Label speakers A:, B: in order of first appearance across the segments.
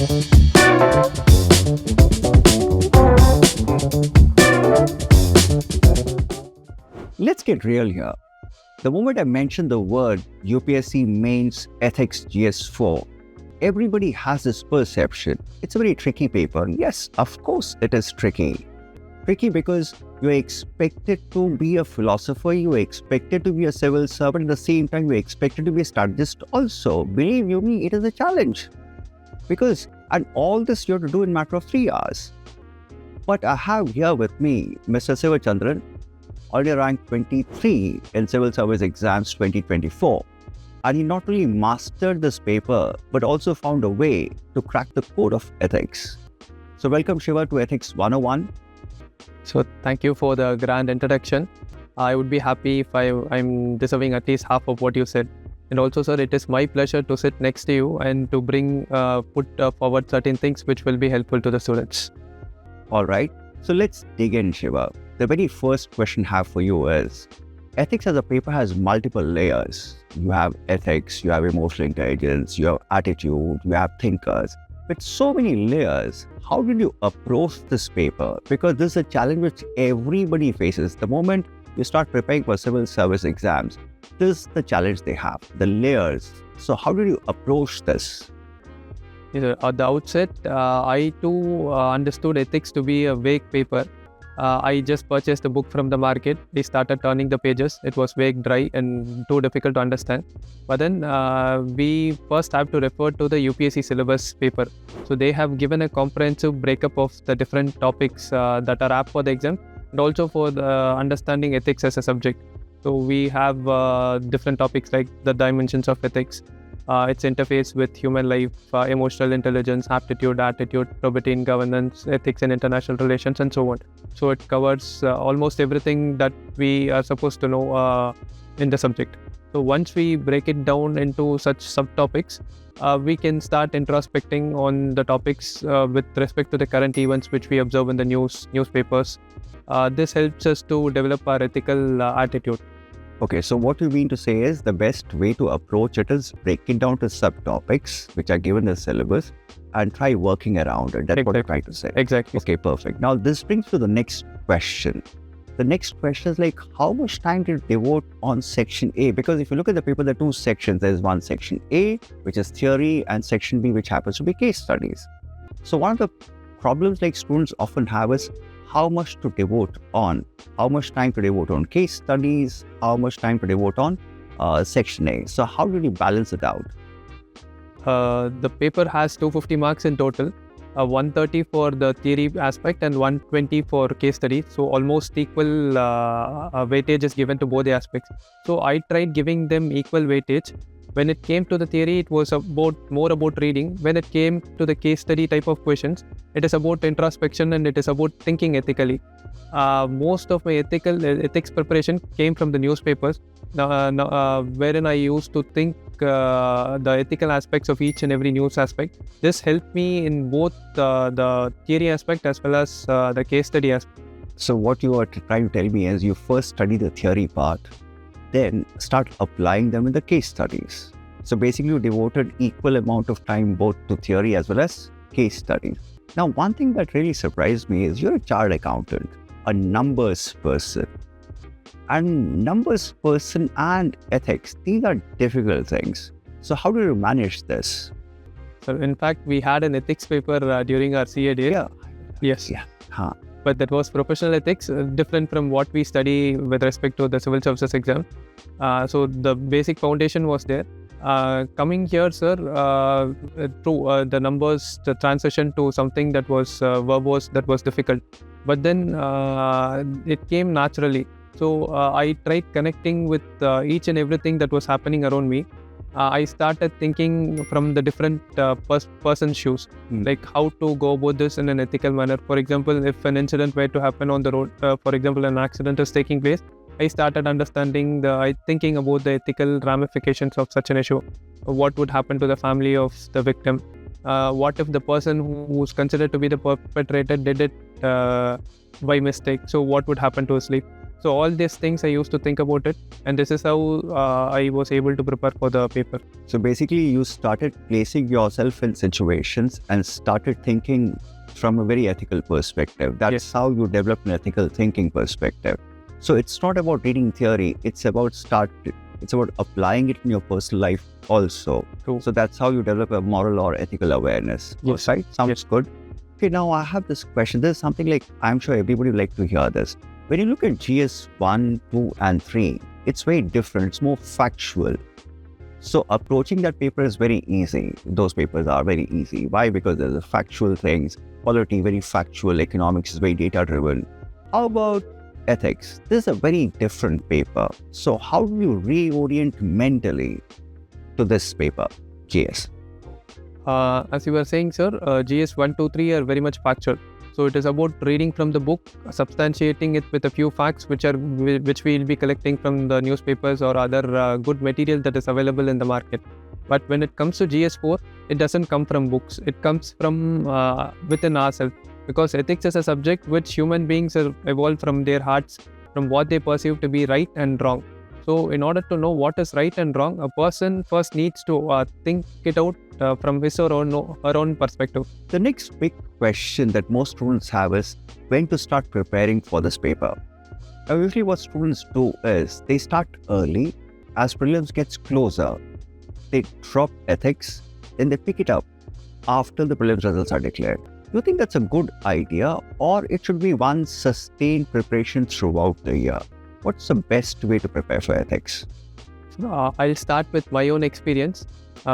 A: Let's get real here. The moment I mentioned the word UPSC Mains Ethics GS4, everybody has this perception. It's a very tricky paper. Yes, of course it is tricky. Tricky because you're expected to be a philosopher, you're expected to be a civil servant, at the same time you're expected to be a strategist also. Believe you me, it is a challenge. And all this you have to do in a matter of 3 hours. But I have here with me Mr. Sivachandran, already ranked 23 in Civil Service Exams 2024. And he not only mastered this paper, but also found a way to crack the code of ethics. So welcome Shiva to Ethics 101.
B: So thank you for the grand introduction. I would be happy if I'm deserving at least half of what you said. And also, sir, it is my pleasure to sit next to you and to put forward certain things which will be helpful to the students.
A: All right. So let's dig in, Shiva. The very first question I have for you is, ethics as a paper has multiple layers. You have ethics, you have emotional intelligence, you have attitude, you have thinkers. With so many layers, how did you approach this paper? Because this is a challenge which everybody faces. The moment you start preparing for civil service exams, this is the challenge they have, the layers. So how did you approach this?
B: At the outset, I too understood ethics to be a vague paper. I just purchased a book from the market. We started turning the pages. It was vague, dry, and too difficult to understand. But then we first have to refer to the UPSC syllabus paper. So they have given a comprehensive breakup of the different topics that are apt for the exam, and also for the understanding ethics as a subject. So we have different topics like the dimensions of ethics, its interface with human life, emotional intelligence, aptitude, attitude, probity in governance, ethics in international relations, and so on. So it covers almost everything that we are supposed to know in the subject. So once we break it down into such subtopics, we can start introspecting on the topics with respect to the current events which we observe in the newspapers. This helps us to develop our ethical attitude.
A: Okay, so what you mean to say is the best way to approach it is break it down to subtopics which are given in the syllabus and try working around it. That's
B: Exactly.
A: what you're trying to say.
B: Exactly.
A: Okay, perfect. Now this brings to the next question. The next question is like, how much time did you devote on section A? Because if you look at the paper, there are two sections. There's one section A, which is theory, and section B, which happens to be case studies. So one of the problems like students often have is how much to devote on, how much time to devote on case studies, how much time to devote on section A. So how did you balance it out?
B: The paper has 250 marks in total, 130 for the theory aspect and 120 for case study. So almost equal weightage is given to both the aspects. So I tried giving them equal weightage. When it came to the theory, it was more about reading. When it came to the case study type of questions, it is about introspection and it is about thinking ethically. Most of my ethics preparation came from the newspapers, wherein I used to think the ethical aspects of each and every news aspect. This helped me in both the theory aspect as well as the case study aspect.
A: So what you are trying to tell me is you first study the theory part, then start applying them in the case studies. So basically you devoted equal amount of time both to theory as well as case studies. Now one thing that really surprised me is you're a chartered accountant, a numbers person. And numbers person and ethics, these are difficult things. So how do you manage this?
B: So in fact, we had an ethics paper during our CA days.
A: Yeah.
B: Yes.
A: Yeah. Huh.
B: But that was professional ethics, different from what we study with respect to the civil services exam. So the basic foundation was there. Coming here, sir, through the numbers, the transition to something that was verbose, that was difficult. But then it came naturally. So I tried connecting with each and everything that was happening around me. I started thinking from the different person's shoes, like how to go about this in an ethical manner. For example, if an incident were to happen on the road, for example, an accident is taking place, I started thinking about the ethical ramifications of such an issue. What would happen to the family of the victim? What if the person who's considered to be the perpetrator did it by mistake? So what would happen to his life? So all these things I used to think about it, and this is how I was able to prepare for the paper.
A: So basically, you started placing yourself in situations and started thinking from a very ethical perspective. That's how you develop an ethical thinking perspective. So it's not about reading theory, it's about applying it in your personal life also.
B: True.
A: So that's how you develop a moral or ethical awareness.
B: Yes.
A: Right? Sounds good. Okay, now I have this question. There's something like, I'm sure everybody would like to hear this. When you look at GS1, 2 and 3, it's very different. It's more factual. So approaching that paper is very easy. Those papers are very easy. Why? Because there's a factual things, polity, very factual, economics is very data driven. How about ethics? This is a very different paper. So how do you reorient mentally to this paper, GS?
B: As you were saying, sir, GS 1, 2, 3 are very much factual. So it is about reading from the book, substantiating it with a few facts which we will be collecting from the newspapers or other good material that is available in the market. But when it comes to GS4, it doesn't come from books. It comes from within ourselves, because ethics is a subject which human beings have evolved from their hearts, from what they perceive to be right and wrong. So in order to know what is right and wrong, a person first needs to think it out from his or her own perspective.
A: The next big question that most students have is when to start preparing for this paper. Now, usually what students do is they start early. As prelims gets closer, they drop ethics, then they pick it up after the prelims results are declared. Do you think that's a good idea, or it should be one sustained preparation throughout the year? What's the best way to prepare for ethics?
B: I'll start with my own experience,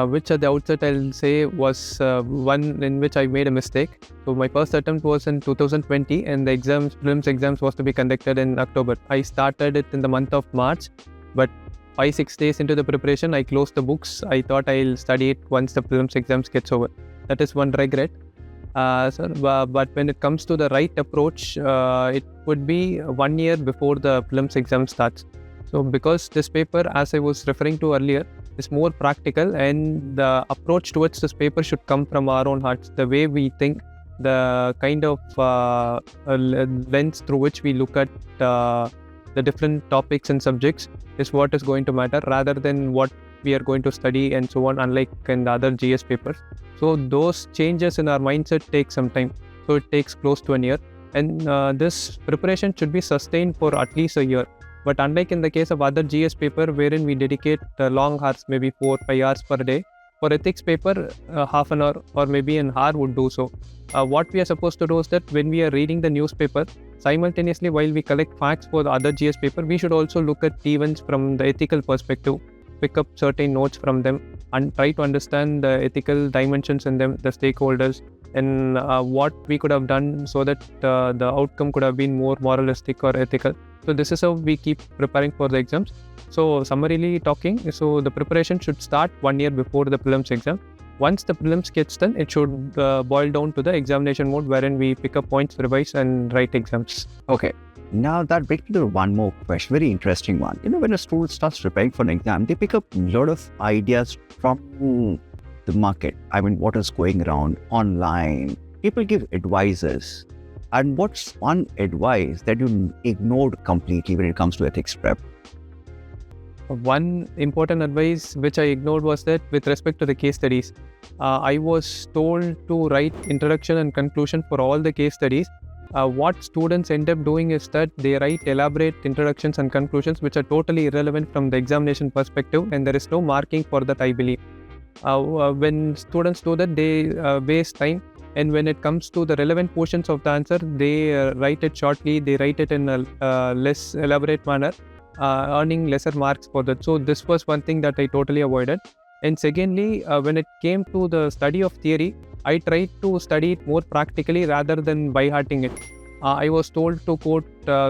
B: which at the outset I'll say was one in which I made a mistake. So my first attempt was in 2020, and the prelims exams was to be conducted in October. I started it in the month of March, but 5-6 days into the preparation, I closed the books. I thought I'll study it once the prelims exams gets over. That is one regret. But when it comes to the right approach, it would be 1 year before the prelims exam starts. So because this paper, as I was referring to earlier, is more practical, and the approach towards this paper should come from our own hearts. The way we think, the kind of lens through which we look at the different topics and subjects is what is going to matter, rather than what we are going to study and so on, unlike in the other GS papers. So those changes in our mindset take some time. So it takes close to 1 year, and this preparation should be sustained for at least a year. But unlike in the case of other GS paper, wherein we dedicate long hours, maybe 4-5 hours per day, for ethics paper, half an hour or maybe an hour would do so. What we are supposed to do is that when we are reading the newspaper, simultaneously while we collect facts for the other GS paper, we should also look at events from the ethical perspective, pick up certain notes from them, and try to understand the ethical dimensions in them, the stakeholders, and what we could have done so that the outcome could have been more moralistic or ethical. So this is how we keep preparing for the exams. So summarily talking, so the preparation should start 1 year before the prelims exam. Once the prelims gets done, it should boil down to the examination mode, wherein we pick up points, revise, and write exams.
A: Okay. Now that brings me to one more question, very interesting one. When a student starts preparing for an exam, they pick up a lot of ideas from the market. I mean, what is going around online. People give advices. And what's one advice that you ignored completely when it comes to ethics prep?
B: One important advice which I ignored was that with respect to the case studies, I was told to write introduction and conclusion for all the case studies. What students end up doing is that they write elaborate introductions and conclusions which are totally irrelevant from the examination perspective, and there is no marking for that, I believe. When students do that, they waste time, and when it comes to the relevant portions of the answer, they write it shortly, they write it in a less elaborate manner, earning lesser marks for that. So this was one thing that I totally avoided. And secondly, when it came to the study of theory, I tried to study it more practically rather than by-hearting it. I was told to quote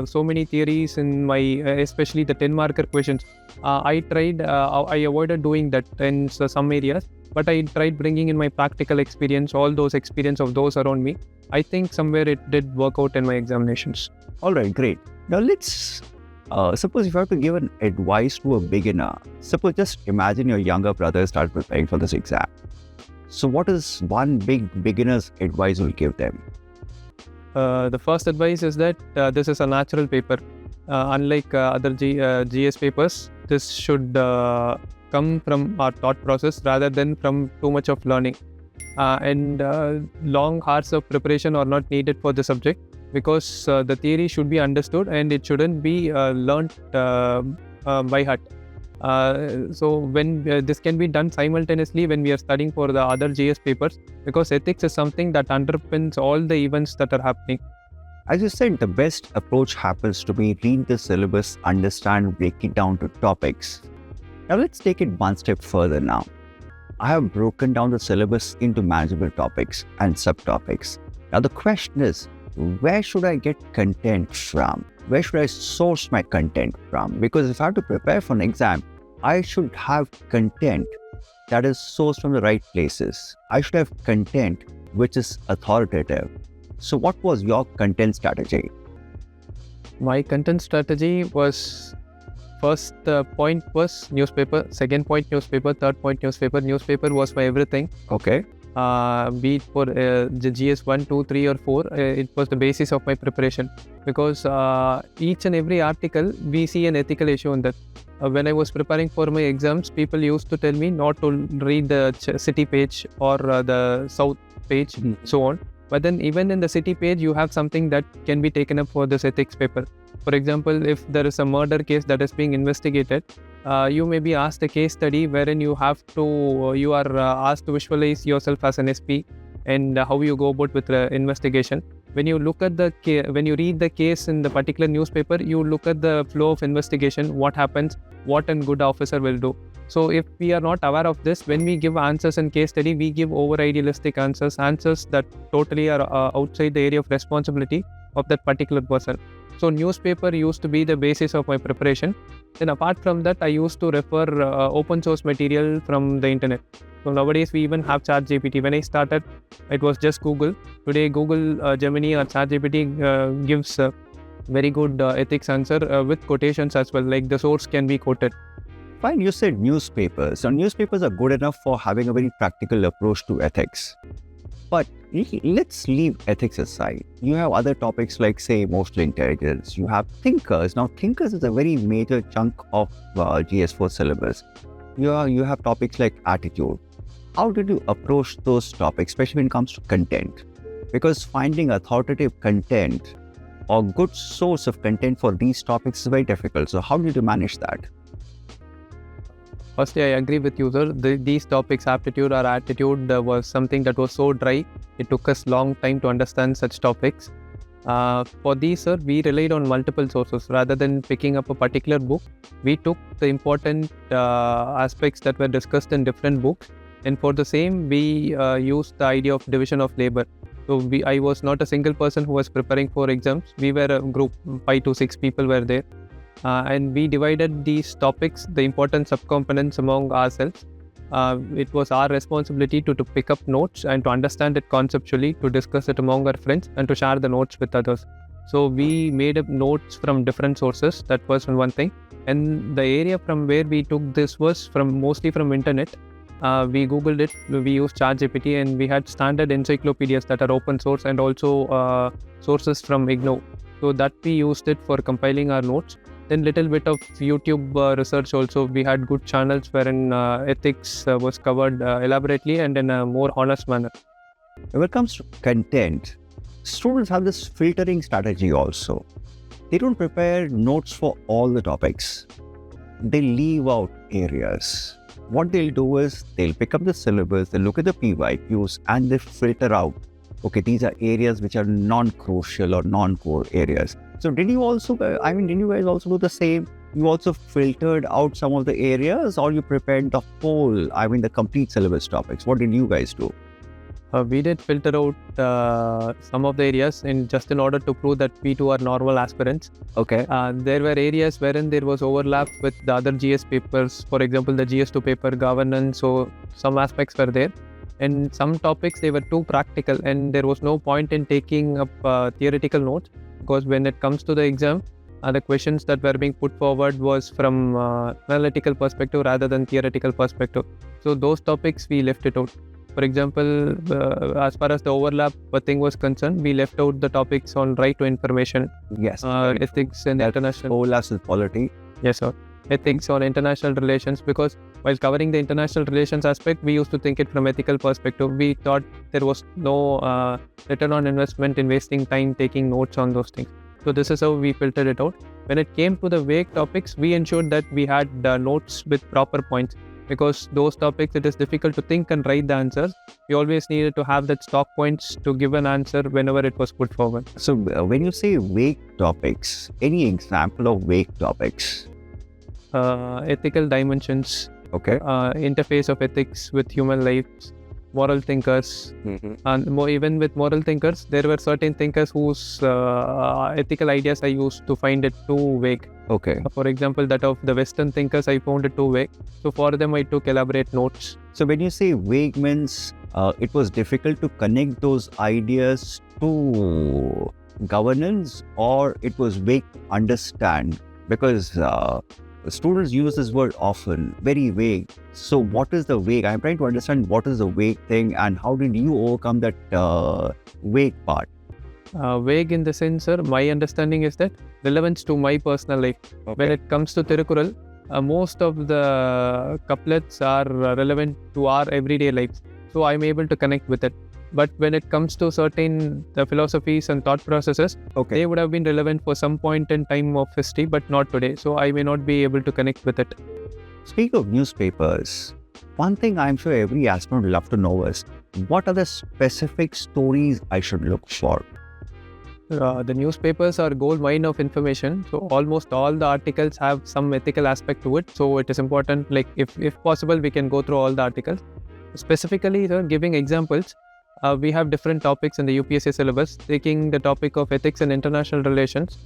B: so many theories in my, especially the 10-marker questions. I avoided doing that in some areas, but I tried bringing in my practical experience, all those experience of those around me. I think somewhere it did work out in my examinations.
A: All right, great. Now let's suppose if you have to give an advice to a beginner, suppose just imagine your younger brother start preparing for this exam. So what is one big beginner's advice you'll give them?
B: The first advice is that this is a natural paper. Unlike other GS papers, this should come from our thought process rather than from too much of learning. And long hours of preparation are not needed for the subject, because the theory should be understood and it shouldn't be learnt by heart. So when this can be done simultaneously when we are studying for the other GS papers, because ethics is something that underpins all the events that are happening.
A: As you said, the best approach happens to be read the syllabus, understand, break it down to topics. Now let's take it one step further now. I have broken down the syllabus into manageable topics and subtopics. Now the question is, where should I get content from? Where should I source my content from? Because if I have to prepare for an exam, I should have content that is sourced from the right places. I should have content which is authoritative. So what was your content strategy?
B: My content strategy was, first point was newspaper, second point newspaper, third point newspaper. Newspaper was my everything.
A: Okay.
B: Be it for the GS 1, 2, 3 or 4, it was the basis of my preparation, because each and every article we see an ethical issue in that. When I was preparing for my exams, people used to tell me not to read the city page or the south page, so on. But then even in the city page, you have something that can be taken up for this ethics paper. For example, if there is a murder case that is being investigated, you may be asked a case study wherein you are asked to visualize yourself as an SP and how you go about with the investigation. When you look at when you read the case in the particular newspaper, you look at the flow of investigation, what happens, what a good officer will do. So if we are not aware of this, when we give answers in case study, we give over idealistic answers that totally are outside the area of responsibility of that particular person. So newspaper used to be the basis of my preparation. Then apart from that, I used to refer open source material from the internet. So nowadays we even have ChatGPT. When I started, it was just Google. Today Google, Gemini or ChatGPT gives very good ethics answer with quotations as well, like the source can be quoted.
A: Fine, you said newspapers. So newspapers are good enough for having a very practical approach to ethics. But let's leave ethics aside. You have other topics like, say, emotional intelligence. You have thinkers. Now, thinkers is a very major chunk of GS4 syllabus. You have topics like Aptitude. How did you approach those topics, especially when it comes to content? Because finding authoritative content or good source of content for these topics is very difficult. So how did you manage that?
B: Firstly, I agree with you, sir. These topics, aptitude or attitude, was something that was so dry. It took us long time to understand such topics. For these, sir, we relied on multiple sources. Rather than picking up a particular book, we took the important aspects that were discussed in different books. And for the same, we used the idea of division of labor. So I was not a single person who was preparing for exams. We were a group, 5 to 6 people were there. And we divided these topics, the important subcomponents, among ourselves. It was our responsibility to pick up notes and to understand it conceptually, to discuss it among our friends and to share the notes with others. So we made up notes from different sources. That was one thing. And the area from where we took this was mostly from internet. We Googled it, we used ChatGPT, and we had standard encyclopedias that are open source and also sources from IGNOU. So that we used it for compiling our notes. Then little bit of YouTube research also. We had good channels wherein ethics was covered elaborately and in a more honest manner.
A: When it comes to content, students have this filtering strategy also. They don't prepare notes for all the topics. They leave out areas. What they'll do is they'll pick up the syllabus, they'll look at the PYQs and they filter out. Okay, these are areas which are non-crucial or non-core areas. So did you guys also do the same? You also filtered out some of the areas, or you prepared the the complete syllabus topics? What did you guys do?
B: We did filter out some of the areas just in order to prove that we too are normal aspirants.
A: Okay.
B: There were areas wherein there was overlap with the other GS papers. For example, the GS2 paper, governance, so some aspects were there. And some topics, they were too practical and there was no point in taking up theoretical notes, because when it comes to the exam, the questions that were being put forward was from analytical perspective rather than theoretical perspective. So those topics we left it out. For example, as far as the overlap thing was concerned, we left out the topics on right to information,
A: Yes.
B: ethics and international.
A: Overlaps with polity.
B: Yes, sir. Ethics on international relations, because while covering the international relations aspect, we used to think it from ethical perspective. We thought there was no return on investment in wasting time taking notes on those things. So this is how we filtered it out. When it came to the vague topics, we ensured that we had notes with proper points, because those topics it is difficult to think and write the answers. We always needed to have that stock points to give an answer whenever it was put forward.
A: So when you say vague topics, any example of vague topics?
B: Ethical dimensions,
A: Okay.
B: interface of ethics with human lives, moral thinkers, and even with moral thinkers, there were certain thinkers whose ethical ideas I used to find it too vague.
A: Okay.
B: For example, that of the Western thinkers, I found it too vague. So for them, I took elaborate notes.
A: So when you say vague means it was difficult to connect those ideas to governance, or it was vague to understand? Because students use this word often, very vague. So what is the vague? I'm trying to understand what is the vague thing and how did you overcome that vague part?
B: Vague in the sense, sir, my understanding is that relevance to my personal life.
A: Okay.
B: When it comes to Tirukkural, most of the couplets are relevant to our everyday lives. So I'm able to connect with it. But when it comes to certain philosophies and thought processes,
A: Okay.
B: they would have been relevant for some point in time of history, but not today. So I may not be able to connect with it.
A: Speaking of newspapers, one thing I'm sure every aspirant would love to know is what are the specific stories I should look for?
B: The newspapers are gold mine of information. So almost all the articles have some ethical aspect to it. So it is important, like if possible, we can go through all the articles. Specifically, giving examples, we have different topics in the UPSC syllabus. Taking the topic of ethics and international relations,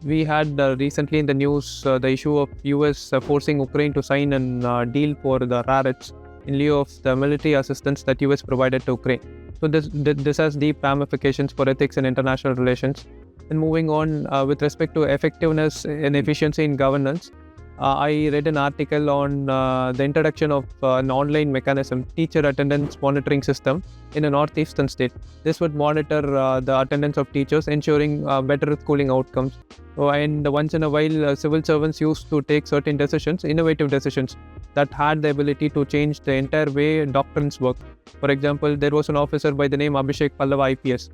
B: we had recently in the news the issue of US forcing Ukraine to sign a deal for the rare earths in lieu of the military assistance that US provided to Ukraine. So this has deep ramifications for ethics and international relations. And moving on, with respect to effectiveness and efficiency in governance, I read an article on the introduction of an online mechanism, teacher attendance monitoring system in a northeastern state. This would monitor the attendance of teachers, ensuring better schooling outcomes. And once in a while, civil servants used to take certain decisions, innovative decisions, that had the ability to change the entire way doctrines work. For example, there was an officer by the name Abhishek Pallava IPS.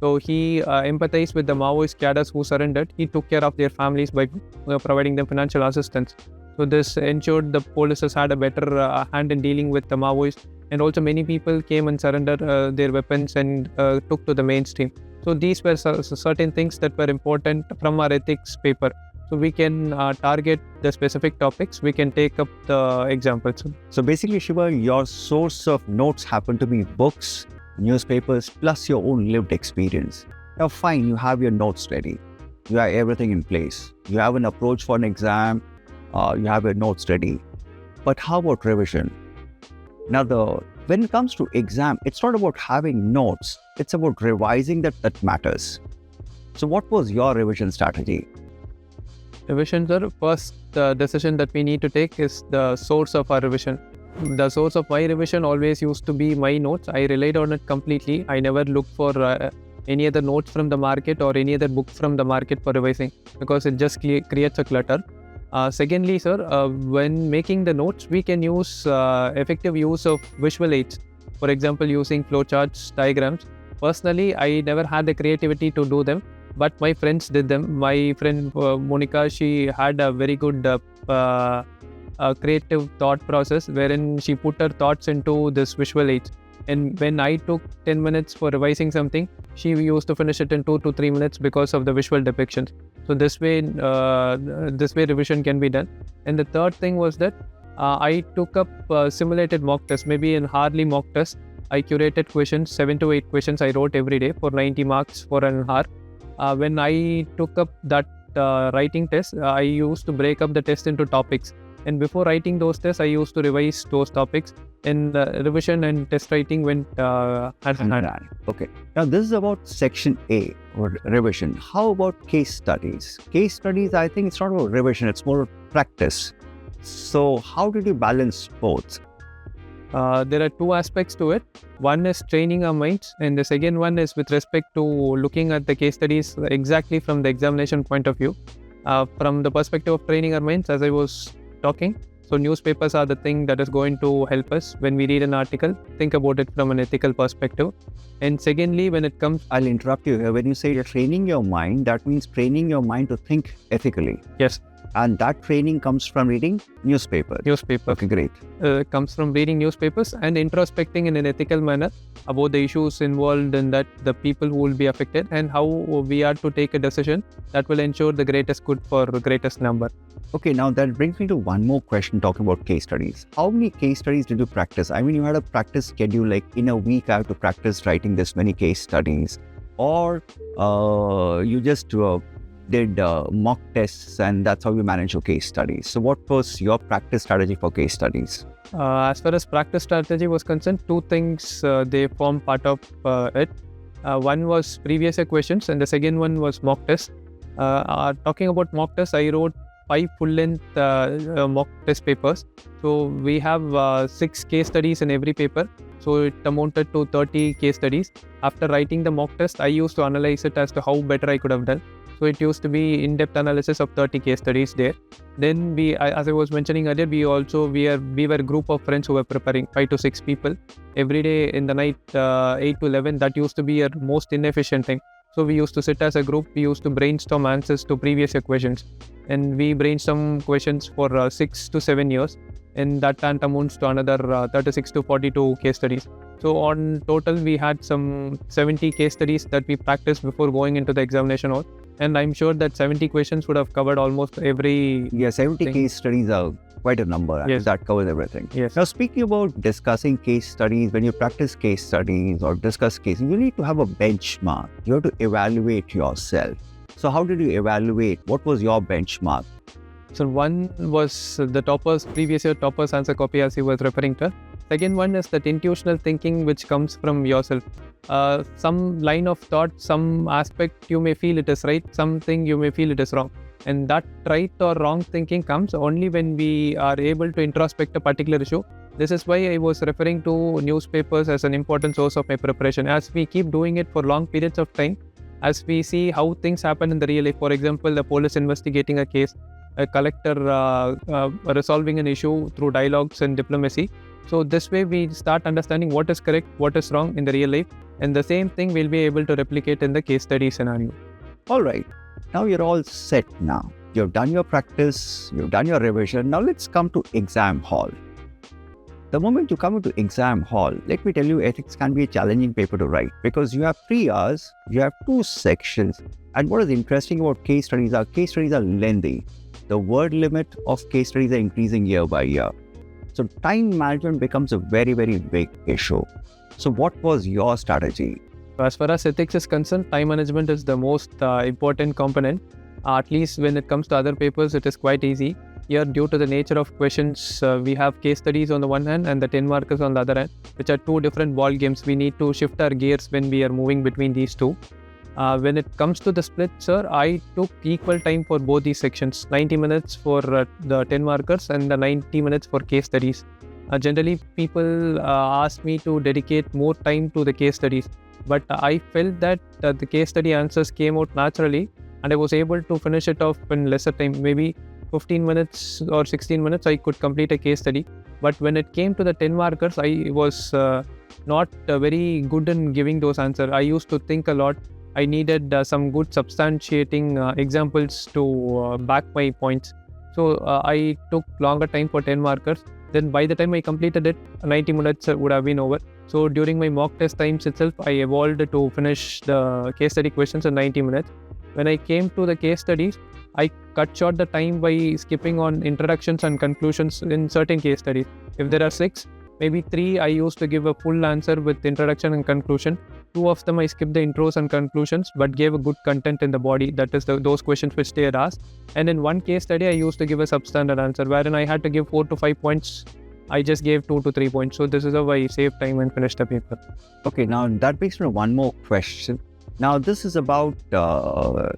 B: So he empathized with the Maoist cadres who surrendered. He took care of their families by providing them financial assistance. So this ensured the police had a better hand in dealing with the Maoists. And also many people came and surrendered their weapons and took to the mainstream. So these were certain things that were important from our ethics paper. So we can target the specific topics. We can take up the examples.
A: So basically, Shiva, your source of notes happen to be books, newspapers, plus your own lived experience. Now fine, you have your notes ready. You have everything in place. You have an approach for an exam. You have your notes ready. But how about revision? Now when it comes to exam, it's not about having notes. It's about revising that matters. So what was your revision strategy?
B: Revision, sir, first decision that we need to take is the source of our revision. The source of my revision always used to be my notes. I relied on it completely. I never looked for any other notes from the market or any other book from the market for revising, because it just creates a clutter. Secondly, sir, when making the notes, we can use effective use of visual aids. For example, using flowcharts, diagrams. Personally, I never had the creativity to do them, but my friends did them. My friend Monica, she had a very good creative thought process wherein she put her thoughts into this visual aids. And when I took 10 minutes for revising something, she used to finish it in 2 to 3 minutes because of the visual depictions. So this way revision can be done. And the third thing was that I took up simulated mock tests, maybe in Harley mock test. I curated questions, 7 to 8 questions I wrote every day for 90 marks for an hour. When I took up that writing test, I used to break up the test into topics. And before writing those tests, I used to revise those topics. And revision and test writing went hand in hand.
A: Okay. Now this is about section A, or revision. How about case studies? Case studies, I think it's not about revision, it's more practice. So how did you balance both?
B: There are two aspects to it. One is training our minds, and the second one is with respect to looking at the case studies exactly from the examination point of view. From the perspective of training our minds, as I was talking, so newspapers are the thing that is going to help us when we read an article, think about it from an ethical perspective. And secondly, when it comes...
A: I'll interrupt you here. When you say training your mind, that means training your mind to think ethically.
B: Yes.
A: And that training comes from reading newspapers.
B: Newspaper.
A: Okay, great.
B: Comes from reading newspapers and introspecting in an ethical manner about the issues involved in that, the people who will be affected, and how we are to take a decision that will ensure the greatest good for the greatest number.
A: Okay, now that brings me to one more question talking about case studies. How many case studies did you practice? I mean, you had a practice schedule, like in a week I have to practice writing this many case studies, or you just did mock tests and that's how you manage your case studies. So what was your practice strategy for case studies?
B: As far as practice strategy was concerned, two things they form part of it. One was previous year questions and the second one was mock test. Talking about mock test, I wrote 5 full-length mock test papers. So we have 6 case studies in every paper. So it amounted to 30 case studies. After writing the mock test, I used to analyze it as to how better I could have done. So it used to be in-depth analysis of 30 case studies there. Then we, as I was mentioning earlier, we were a group of friends who were preparing, 5 to 6 people. Every day in the night, 8 to 11, that used to be our most inefficient time. So we used to sit as a group, we used to brainstorm answers to previous year questions. And we brainstorm questions for 6 to 7 years. And that amounts to another 36 to 42 case studies. So on total, we had some 70 case studies that we practiced before going into the examination hall. And I'm sure that 70 questions would have covered almost every...
A: Yeah, 70
B: thing.
A: Case studies are quite a number.
B: Yes.
A: That covers everything.
B: Yes.
A: Now, speaking about discussing case studies, when you practice case studies or discuss cases, you need to have a benchmark. You have to evaluate yourself. So how did you evaluate? What was your benchmark?
B: So one was the previous year toppers answer copy, as he was referring to. Second one is that intuitional thinking which comes from yourself. Some line of thought, some aspect you may feel it is right, something you may feel it is wrong. And that right or wrong thinking comes only when we are able to introspect a particular issue. This is why I was referring to newspapers as an important source of my preparation. As we keep doing it for long periods of time, as we see how things happen in the real life, for example, the police investigating a case, a collector resolving an issue through dialogues and diplomacy. So this way we start understanding what is correct, what is wrong in the real life, and the same thing we'll be able to replicate in the case study scenario.
A: All right. Now you're all set now. You've done your practice, you've done your revision. Now let's come to exam hall. The moment you come into exam hall, let me tell you, ethics can be a challenging paper to write because you have 3 hours, you have 2 sections. And what is interesting about case studies are lengthy. The word limit of case studies are increasing year by year. So time management becomes a very, very big issue. So what was your strategy?
B: As far as ethics is concerned, time management is the most important component. At least when it comes to other papers, it is quite easy. Here, due to the nature of questions, we have case studies on the one hand and the 10 markers on the other hand, which are 2 different ball games. We need to shift our gears when we are moving between these 2. When it comes to the split, sir, I took equal time for both these sections, 90 minutes for the 10 markers and the 90 minutes for case studies. Generally, people ask me to dedicate more time to the case studies, but I felt that the case study answers came out naturally and I was able to finish it off in lesser time, maybe 15 minutes or 16 minutes, I could complete a case study. But when it came to the 10 markers, I was not very good in giving those answers. I used to think a lot. I needed some good substantiating examples to back my points. So I took longer time for 10 markers. Then by the time I completed it, 90 minutes would have been over. So during my mock test times itself, I evolved to finish the case study questions in 90 minutes. When I came to the case studies, I cut short the time by skipping on introductions and conclusions in certain case studies. If there are 6, maybe 3 I used to give a full answer with introduction and conclusion. 2 of them I skipped the intros and conclusions but gave a good content in the body, that is those questions which they had asked. And in one case study I used to give a substandard answer wherein I had to give 4 to 5 points. I just gave 2 to 3 points. So this is how I saved time and finished the paper.
A: Okay, now that brings me to one more question. Now this is about how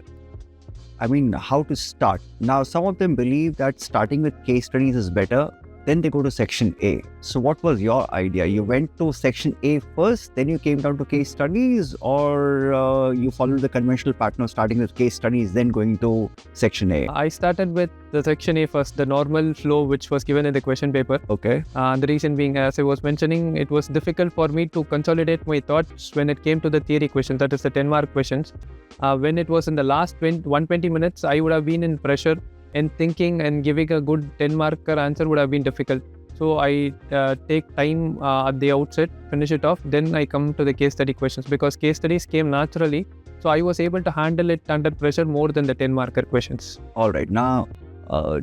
A: to start. Now some of them believe that starting with case studies is better then they go to section A. So what was your idea? You went to section A first, then you came down to case studies, or you followed the conventional pattern of starting with case studies, then going to section A?
B: I started with the section A first, the normal flow which was given in the question paper.
A: Okay.
B: The reason being, as I was mentioning, it was difficult for me to consolidate my thoughts when it came to the theory questions, that is the 10-mark questions. When it was in the last 120 minutes, I would have been in pressure, and thinking and giving a good 10-marker answer would have been difficult. So I take time at the outset, finish it off, then I come to the case study questions, because case studies came naturally. So I was able to handle it under pressure more than the 10-marker questions.
A: All right. Now,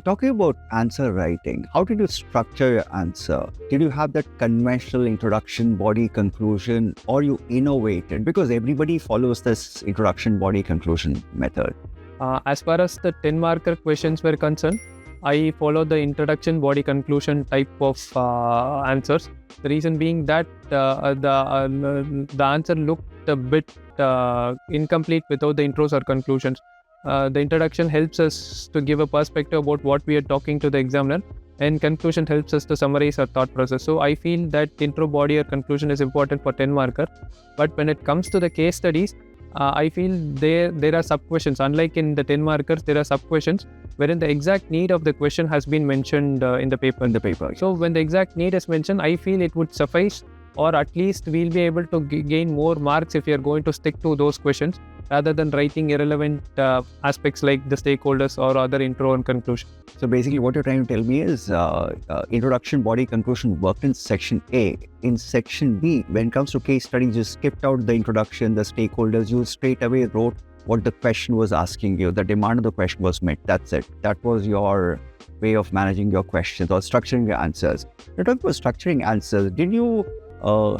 A: talking about answer writing, how did you structure your answer? Did you have that conventional introduction, body, conclusion, or you innovated? Because everybody follows this introduction, body, conclusion method.
B: As far as the 10-marker questions were concerned, I followed the introduction, body, conclusion type of answers. The reason being that the answer looked a bit incomplete without the intros or conclusions. The introduction helps us to give a perspective about what we are talking to the examiner, and conclusion helps us to summarize our thought process. So I feel that intro, body or conclusion is important for 10-marker. But when it comes to the case studies, I feel there are sub-questions. Unlike in the 10-markers, there are sub-questions wherein the exact need of the question has been mentioned in the paper. So when the exact need is mentioned, I feel it would suffice, or at least we'll be able to gain more marks if you're going to stick to those questions, rather than writing irrelevant aspects like the stakeholders or other intro and conclusion.
A: So basically what you're trying to tell me is introduction, body, conclusion worked in section A. In section B, when it comes to case studies, you skipped out the introduction, the stakeholders, you straight away wrote what the question was asking you. The demand of the question was met. That's it. That was your way of managing your questions or structuring your answers. You're talking about structuring answers. Did you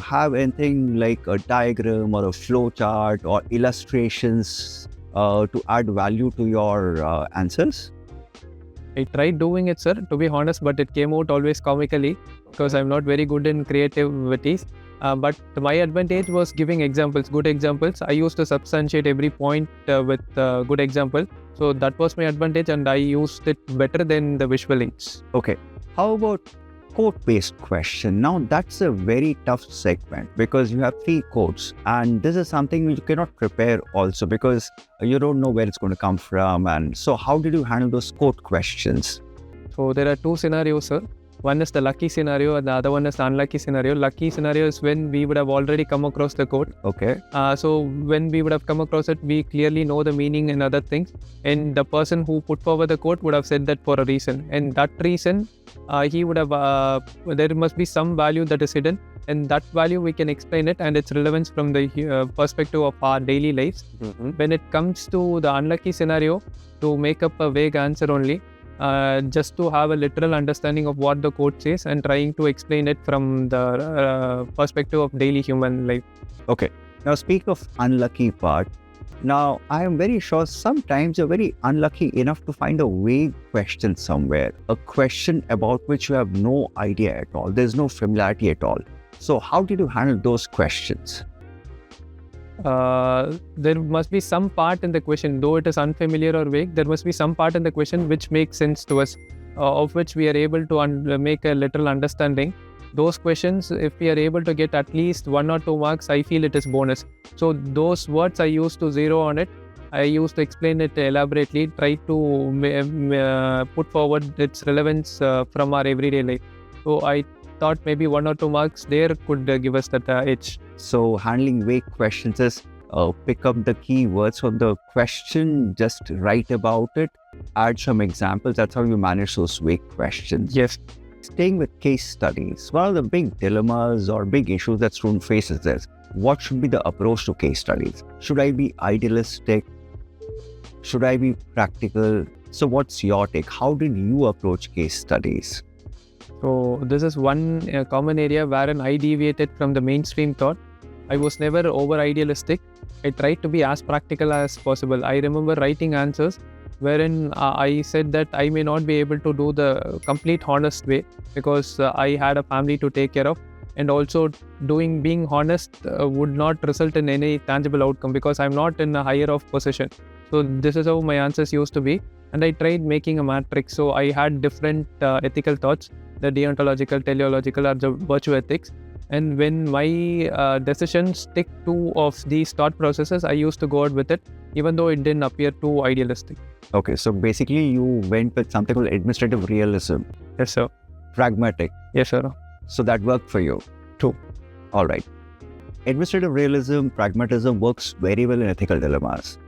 A: have anything like a diagram or a flow chart or illustrations to add value to your answers?
B: I tried doing it, sir, to be honest, but it came out always comically, because I'm not very good in creativities. But my advantage was giving examples, good examples. I used to substantiate every point with good example. So that was my advantage, and I used it better than the visual aids.
A: Okay. How about quote-based question? Now that's a very tough segment, because you have 3 quotes, and this is something you cannot prepare also, because you don't know where it's going to come from. And so how did you handle those quote questions?
B: So there are 2 scenarios, sir. One is the lucky scenario and the other one is the unlucky scenario. Lucky scenario is when we would have already come across the quote.
A: Okay.
B: So when we would have come across it, we clearly know the meaning and other things. And the person who put forward the quote would have said that for a reason. And that reason, he would have, there must be some value that is hidden. And that value we can explain it and its relevance from the perspective of our daily lives.
A: Mm-hmm.
B: When it comes to the unlucky scenario, to make up a vague answer only, just to have a literal understanding of what the quote says and trying to explain it from the perspective of daily human life.
A: Okay. Now speak of unlucky part. Now I am very sure sometimes you're very unlucky enough to find a vague question somewhere, a question about which you have no idea at all. There's no familiarity at all. So how did you handle those questions?
B: There must be some part in the question, though it is unfamiliar or vague, there must be some part in the question which makes sense to us, of which we are able to make a literal understanding. Those questions, if we are able to get at least 1 or 2 marks, I feel it is bonus. So those words I used to zero on it. I used to explain it elaborately, try to put forward its relevance from our everyday life. So I thought maybe 1 or 2 marks there could give us that edge.
A: So handling vague questions is pick up the key words from the question, just write about it, add some examples. That's how you manage those vague questions.
B: Yes.
A: Staying with case studies, one of the big dilemmas or big issues that student faces is, what should be the approach to case studies? Should I be idealistic? Should I be practical? So what's your take? How did you approach case studies?
B: So this is one common area wherein I deviated from the mainstream thought. I was never over idealistic. I tried to be as practical as possible. I remember writing answers wherein I said that I may not be able to do the complete honest way, because I had a family to take care of, and also being honest would not result in any tangible outcome, because I'm not in a higher of position. So this is how my answers used to be, and I tried making a matrix. So I had different ethical thoughts. the deontological, teleological, or the virtue ethics. And when my decisions stick to of these thought processes, I used to go out with it, even though it didn't appear too idealistic.
A: Okay, so basically you went with something called administrative realism.
B: Yes, sir.
A: Pragmatic.
B: Yes, sir.
A: So that worked for you.
B: True.
A: All right. Administrative realism, pragmatism works very well in ethical dilemmas.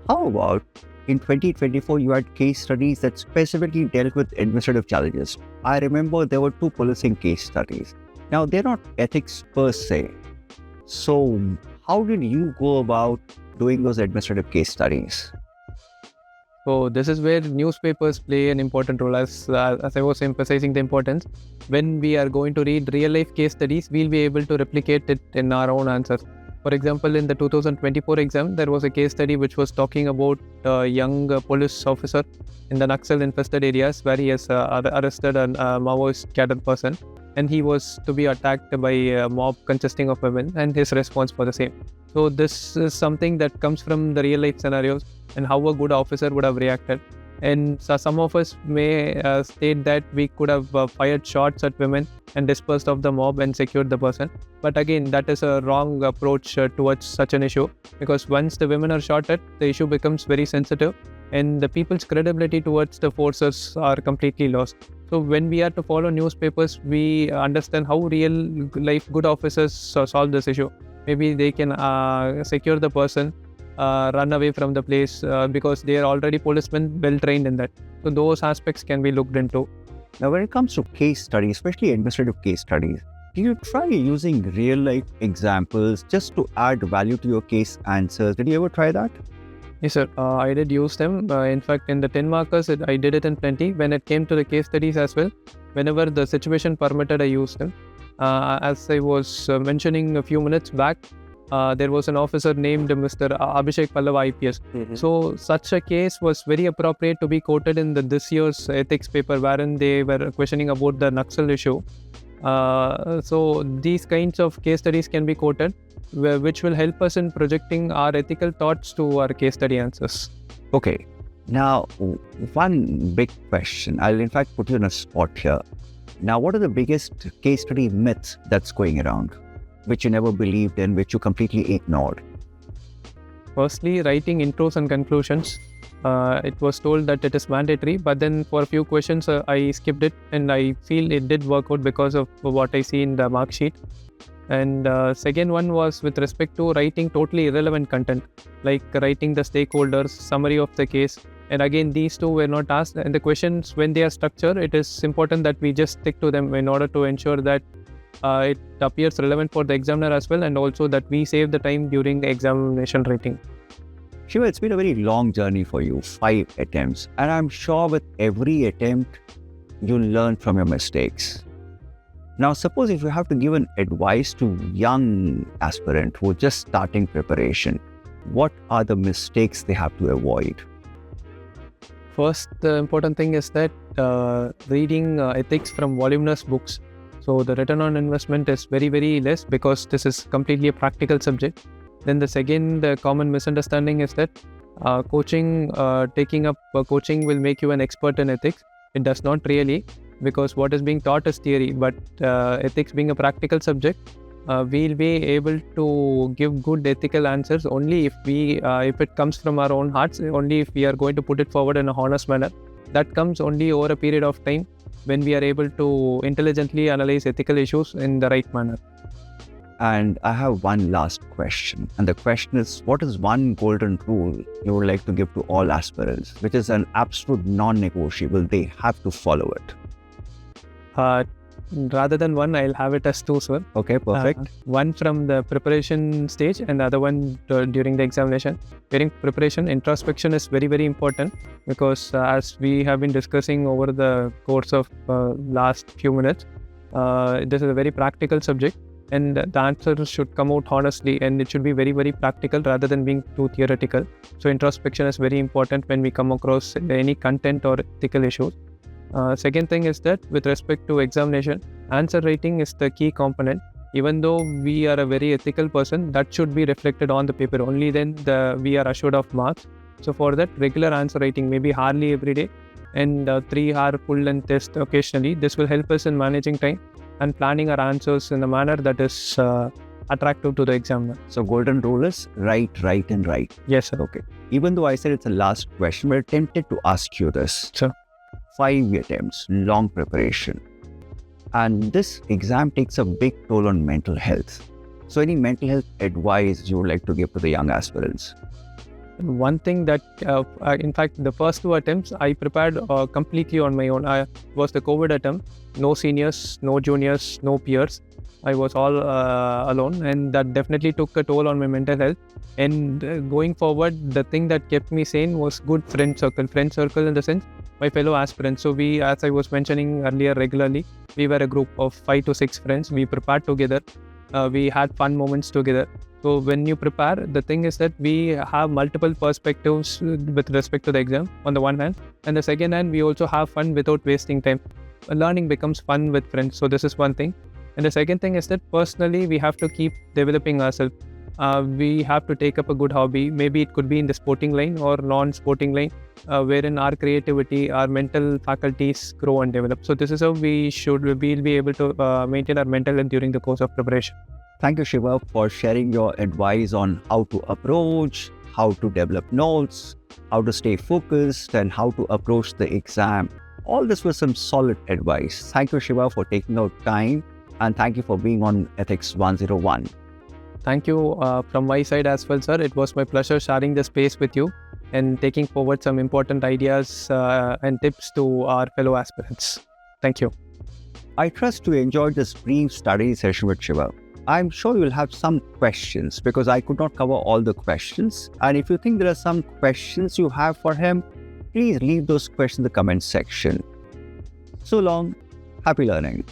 A: How about in 2024, you had case studies that specifically dealt with administrative challenges? I remember there were 2 policing case studies. Now, they're not ethics per se. So, how did you go about doing those administrative case studies?
B: So this is where newspapers play an important role, as I was emphasizing the importance. When we are going to read real life case studies, we'll be able to replicate it in our own answers. For example, in the 2024 exam, there was a case study which was talking about a young police officer in the Naxal infested areas where he has arrested a Maoist cadre person, and he was to be attacked by a mob consisting of women, and his response for the same. So this is something that comes from the real life scenarios and how a good officer would have reacted. And so some of us may state that we could have fired shots at women and dispersed of the mob and secured the person. But again, that is a wrong approach towards such an issue, because once the women are shot at, the issue becomes very sensitive and the people's credibility towards the forces are completely lost. So when we are to follow newspapers, we understand how real life good officers solve this issue. Maybe they can secure the person, run away from the place because they are already policemen well trained in that. So those aspects can be looked into.
A: Now, when it comes to case studies, especially administrative case studies, do you try using real life examples just to add value to your case answers? Did you ever try that?
B: Yes, sir. I did use them. In fact, in the 10 markers, I did it in plenty. When it came to the case studies as well, whenever the situation permitted, I used them. As I was mentioning a few minutes back, there was an officer named Mr. Abhishek Pallava IPS. So such a case was very appropriate to be quoted in this year's ethics paper, wherein they were questioning about the Naxal issue. So these kinds of case studies can be quoted, which will help us in projecting our ethical thoughts to our case study answers.
A: Okay. Now, one big question. I'll in fact put you on a spot here. Now, what are the biggest case study myths that's going around, which you never believed in, which you completely ignored?
B: Firstly, writing intros and conclusions. It was told that it is mandatory, but then for a few questions I skipped it, and I feel it did work out because of what I see in the mark sheet. And second one was with respect to writing totally irrelevant content, like writing the stakeholders, summary of the case. And again, these two were not asked. And the questions, when they are structured, it is important that we just stick to them in order to ensure that it appears relevant for the examiner as well, and also that we save the time during the examination writing.
A: Shiva, it's been a very long journey for you, 5 attempts. And I'm sure with every attempt, you learn from your mistakes. Now, suppose if you have to give an advice to young aspirant who are just starting preparation, what are the mistakes they have to avoid?
B: First, the important thing is that reading ethics from voluminous books. So the return on investment is very, very less because this is completely a practical subject. Then the second common misunderstanding is that taking up coaching will make you an expert in ethics. It does not really, because what is being taught is theory, but ethics being a practical subject, we'll be able to give good ethical answers only if it comes from our own hearts, only if we are going to put it forward in a honest manner. That comes only over a period of time when we are able to intelligently analyze ethical issues in the right manner.
A: And I have one last question. And the question is, what is one golden rule you would like to give to all aspirants, which is an absolute non-negotiable? They have to follow it.
B: Rather than one, I'll have it as 2, sir.
A: Okay, perfect.
B: One from the preparation stage and the other one during the examination. During preparation, introspection is very, very important because as we have been discussing over the course of last few minutes, this is a very practical subject and the answers should come out honestly, and it should be very, very practical rather than being too theoretical. So introspection is very important when we come across any content or ethical issues. Second thing is that with respect to examination, answer writing is the key component. Even though we are a very ethical person, that should be reflected on the paper. Only then we are assured of marks. So for that, regular answer writing, maybe hardly every day, and 3-hour full-length test occasionally. This will help us in managing time and planning our answers in a manner that is attractive to the examiner.
A: So golden rule is write, and write.
B: Yes, sir.
A: Okay. Even though I said it's the last question, we're tempted to ask you this.
B: Sure.
A: 5 attempts, long preparation. And this exam takes a big toll on mental health. So any mental health advice you would like to give to the young aspirants?
B: One thing that, in fact, the first 2 attempts I prepared completely on my own. I was the COVID attempt, no seniors, no juniors, no peers. I was all alone, and that definitely took a toll on my mental health. And going forward, the thing that kept me sane was good friend circle in the sense my fellow aspirants. So we, as I was mentioning earlier regularly, we were a group of 5 to 6 friends. We prepared together. We had fun moments together. So when you prepare, the thing is that we have multiple perspectives with respect to the exam on the one hand, and the second hand, we also have fun without wasting time. Learning becomes fun with friends. So this is one thing. And the second thing is that personally, we have to keep developing ourselves. We have to take up a good hobby. Maybe it could be in the sporting line or non-sporting line, wherein our creativity, our mental faculties grow and develop. So this is how we'll be able to maintain our mental health during the course of preparation.
A: Thank you, Shiva, for sharing your advice on how to approach, how to develop notes, how to stay focused, and how to approach the exam. All this was some solid advice. Thank you, Shiva, for taking out time, and thank you for being on Ethics 101.
B: Thank you from my side as well, sir. It was my pleasure sharing the space with you and taking forward some important ideas and tips to our fellow aspirants. Thank you.
A: I trust you enjoyed this brief study session with Shiva. I'm sure you'll have some questions because I could not cover all the questions. And if you think there are some questions you have for him, please leave those questions in the comment section. So long, happy learning.